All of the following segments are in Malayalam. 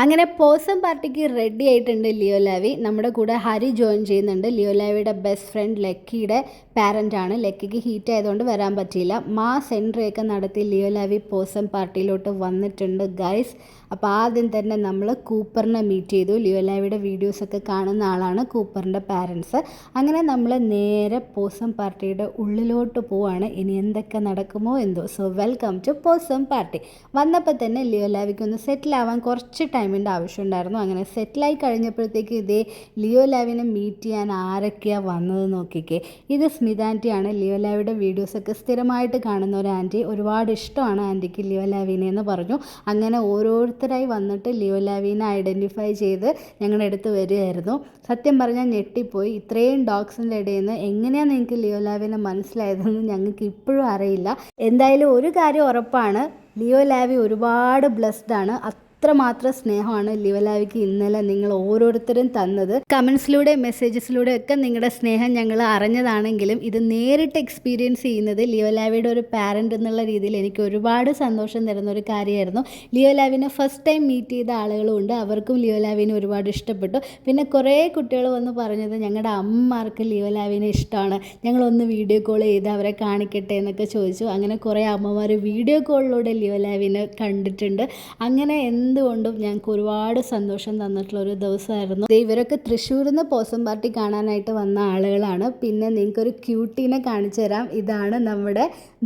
അങ്ങനെ പോസം പാർട്ടിക്ക് റെഡി ആയിട്ടുണ്ട് ലിയോ ലാവി. നമ്മുടെ കൂടെ ഹരി ജോയിൻ ചെയ്യുന്നുണ്ട്. ലിയോ ലാവിയുടെ ബെസ്റ്റ് ഫ്രണ്ട് ലക്കിയുടെ പാരൻ്റ് ആണ്. ലക്കിക്ക് ഹീറ്റ് ആയതുകൊണ്ട് വരാൻ പറ്റിയില്ല. മാസ് എൻട്രി ഒക്കെ നടത്തി ലിയോ ലാവി പോസം പാർട്ടിയിലോട്ട് വന്നിട്ടുണ്ട് ഗൈസ്. അപ്പോൾ ആദ്യം തന്നെ നമ്മൾ കൂപ്പറിനെ മീറ്റ് ചെയ്തു. ലിയോ ലാവിയുടെ വീഡിയോസൊക്കെ കാണുന്ന ആളാണ് കൂപ്പറിൻ്റെ പാരൻസ്. അങ്ങനെ നമ്മൾ നേരെ പോസം പാർട്ടിയുടെ ഉള്ളിലോട്ട് പോവാണ്. ഇനി എന്തൊക്കെ നടക്കുമോ എന്തോ. സോ വെൽക്കം ടു പോസം പാർട്ടി. വന്നപ്പോൾ തന്നെ ലിയോ ലാവിക്കൊന്ന് സെറ്റിൽ ആവാൻ കുറച്ച് ടൈമിൻ്റെ ആവശ്യമുണ്ടായിരുന്നു. അങ്ങനെ സെറ്റിലായി കഴിഞ്ഞപ്പോഴത്തേക്ക് ഇതേ ലിയോ ലാവിനെ മീറ്റ് ചെയ്യാൻ ആരൊക്കെയാണ് വന്നത് നോക്കിക്കേ. ഇത് സ്മിത ആൻറ്റിയാണ്. ലിയോ ലാവിയുടെ വീഡിയോസൊക്കെ സ്ഥിരമായിട്ട് കാണുന്ന ഒരു ആൻറ്റി. ഒരുപാട് ഇഷ്ടമാണ് ആൻറ്റിക്ക് ലിയോ ലാവിനെ എന്ന് പറഞ്ഞു. അങ്ങനെ ഓരോരുത്തരായി വന്നിട്ട് ലിയോ ലാവിനെ ഐഡൻറ്റിഫൈ ചെയ്ത് ഞങ്ങളുടെ അടുത്ത് വരികയായിരുന്നു. സത്യം പറഞ്ഞാൽ ഞെട്ടിപ്പോയി. ഇത്രയും ഡോഗ്സിൻ്റെ ഇടയിൽ നിന്ന് എങ്ങനെയാണ് നിങ്ങൾക്ക് ലിയോ ലാവിനെ മനസ്സിലായതെന്ന് ഞങ്ങൾക്ക് ഇപ്പോഴും അറിയില്ല. എന്തായാലും ഒരു കാര്യം ഉറപ്പാണ്, ലിയോ ലാവി ഒരുപാട് ബ്ലെസ്ഡ് ആണ്. അത്രമാത്രം സ്നേഹമാണ് ലിയോ ലാവിക്ക് ഇന്നലെ നിങ്ങൾ ഓരോരുത്തരും തന്നത്. കമൻസിലൂടെ മെസ്സേജസിലൂടെ ഒക്കെ നിങ്ങളുടെ സ്നേഹം ഞങ്ങൾ അറിഞ്ഞതാണെങ്കിലും ഇത് നേരിട്ട് എക്സ്പീരിയൻസ് ചെയ്യുന്നത് ലിയോ ലാവിയുടെ ഒരു പാരൻ്റ് എന്നുള്ള രീതിയിൽ എനിക്ക് ഒരുപാട് സന്തോഷം തരുന്ന ഒരു കാര്യമായിരുന്നു. ലിയോ ലാവിനെ ഫസ്റ്റ് ടൈം മീറ്റ് ചെയ്ത ആളുകളുണ്ട്, അവർക്കും ലിയോ ലാവിനെ ഒരുപാട് ഇഷ്ടപ്പെട്ടു. പിന്നെ കുറേ കുട്ടികൾ വന്ന് പറഞ്ഞത് ഞങ്ങളുടെ അമ്മമാർക്ക് ലിയോ ലാവിനെ ഇഷ്ടമാണ്, ഞങ്ങളൊന്ന് വീഡിയോ കോൾ ചെയ്ത് അവരെ കാണിക്കട്ടെ എന്നൊക്കെ ചോദിച്ചു. അങ്ങനെ കുറേ അമ്മമാർ വീഡിയോ കോളിലൂടെ ലിയോ ലാവിനെ കണ്ടിട്ടുണ്ട്. അങ്ങനെ എന്തുകൊണ്ടും ഞങ്ങൾക്ക് ഒരുപാട് സന്തോഷം തന്നിട്ടുള്ള ഒരു ദിവസമായിരുന്നു. ഇവരൊക്കെ തൃശ്ശൂരിൽ നിന്ന് പോസം പാർട്ടി കാണാനായിട്ട് വന്ന ആളുകളാണ്. പിന്നെ നിങ്ങൾക്കൊരു ക്യൂട്ടീനെ കാണിച്ചു തരാം. ഇതാണ് നമ്മുടെ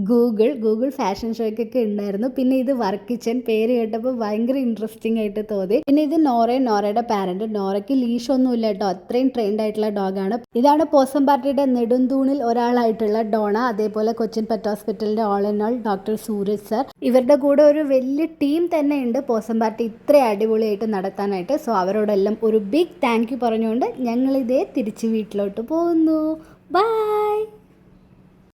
ഗൂഗിൾ ഫാഷൻ ഷോയ്ക്കൊക്കെ ഉണ്ടായിരുന്നു. പിന്നെ ഇത് വർക്ക് കിച്ചൻ, പേര് കേട്ടപ്പോൾ ഭയങ്കര ഇൻട്രസ്റ്റിംഗ് ആയിട്ട് തോന്നി. പിന്നെ ഇത് നോറയുടെ പാരന്റ്. നോറയ്ക്ക് ലീഷൊന്നും ഇല്ല കേട്ടോ, അത്രയും ട്രെയിൻഡ് ആയിട്ടുള്ള ഡോഗാണ്. ഇതാണ് പോസം പാർട്ടിയുടെ നെടുന്തൂണിൽ ഒരാളായിട്ടുള്ള ഡോണ. അതേപോലെ കൊച്ചിൻ പെറ്റ് ഹോസ്പിറ്റലിന്റെ all in all doctor Suraj sir. ഇവരുടെ കൂടെ ഒരു വലിയ ടീം തന്നെ ഉണ്ട് പോസം പാർട്ടി ഇത്ര അടിപൊളിയായിട്ട് നടത്താനായിട്ട്. സോ അവരോടെല്ലാം ഒരു ബിഗ് താങ്ക് യു പറഞ്ഞുകൊണ്ട് ഞങ്ങളിതേ തിരിച്ച് വീട്ടിലോട്ട് പോകുന്നു. ബൈ.